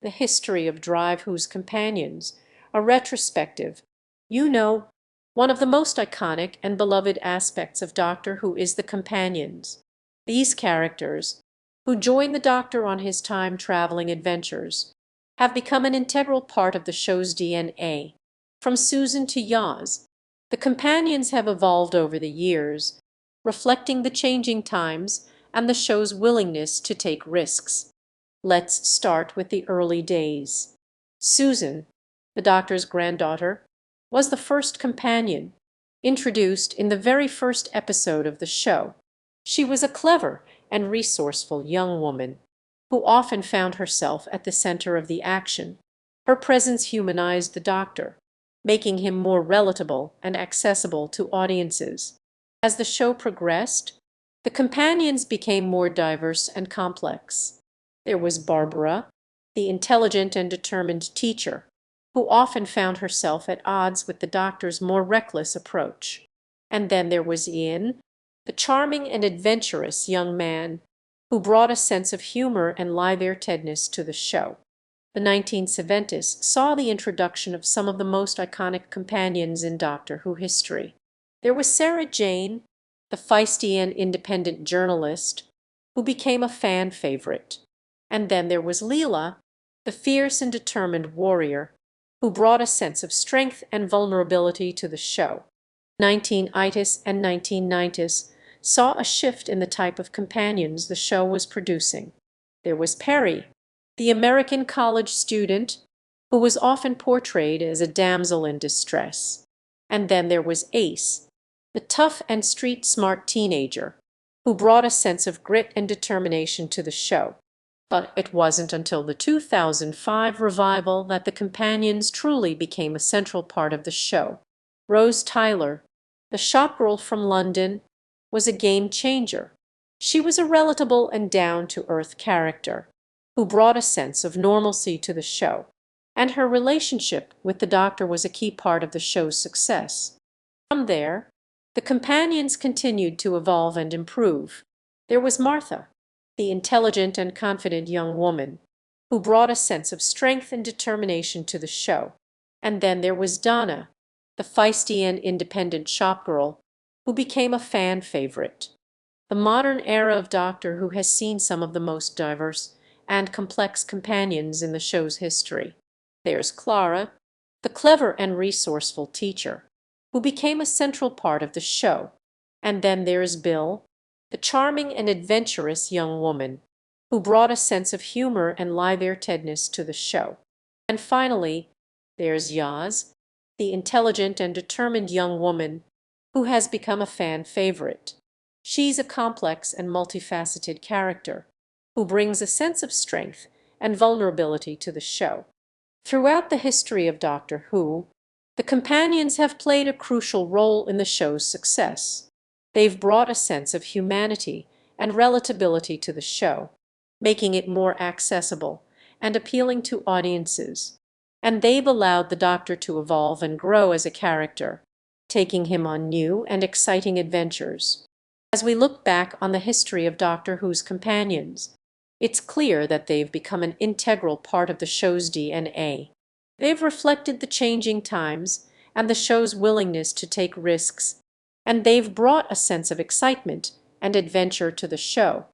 The History of Drive Who's Companions, a retrospective. You know, one of the most iconic and beloved aspects of Doctor Who is the companions. These characters, who join the Doctor on his time-traveling adventures, have become an integral part of the show's DNA. From Susan to Yaz, the companions have evolved over the years, reflecting the changing times and the show's willingness to take risks. Let's start with the early days. Susan, the Doctor's granddaughter, was the first companion, introduced in the very first episode of the show. She was a clever and resourceful young woman who often found herself at the center of the action. Her presence humanized the Doctor, making him more relatable and accessible to audiences. As the show progressed, the companions became more diverse and complex. There was Barbara, the intelligent and determined teacher, who often found herself at odds with the Doctor's more reckless approach. And then there was Ian, the charming and adventurous young man who brought a sense of humor and lightheartedness to the show. The 1970s saw the introduction of some of the most iconic companions in Doctor Who history. There was Sarah Jane, the feisty and independent journalist, who became a fan favorite. And then there was Leela, the fierce and determined warrior, who brought a sense of strength and vulnerability to the show. 1980s and 1990s saw a shift in the type of companions the show was producing. There was Perry, the American college student, who was often portrayed as a damsel in distress. And then there was Ace, the tough and street-smart teenager, who brought a sense of grit and determination to the show. But it wasn't until the 2005 revival that the companions truly became a central part of the show. Rose Tyler, the shopgirl from London, was a game changer. She was a relatable and down-to-earth character who brought a sense of normalcy to the show, and her relationship with the Doctor was a key part of the show's success. From there, the companions continued to evolve and improve. There was Martha, the intelligent and confident young woman, who brought a sense of strength and determination to the show. And then there was Donna, the feisty and independent shopgirl, who became a fan favorite. The modern era of Doctor Who has seen some of the most diverse and complex companions in the show's history. There's Clara, the clever and resourceful teacher, who became a central part of the show. And then there's Bill, the charming and adventurous young woman, who brought a sense of humor and lightheartedness to the show. And finally, there's Yaz, the intelligent and determined young woman who has become a fan favorite. She's a complex and multifaceted character who brings a sense of strength and vulnerability to the show. Throughout the history of Doctor Who, the companions have played a crucial role in the show's success. They've brought a sense of humanity and relatability to the show, making it more accessible and appealing to audiences. And they've allowed the Doctor to evolve and grow as a character, taking him on new and exciting adventures. As we look back on the history of Doctor Who's companions, it's clear that they've become an integral part of the show's DNA. They've reflected the changing times and the show's willingness to take risks, and they've brought a sense of excitement and adventure to the show.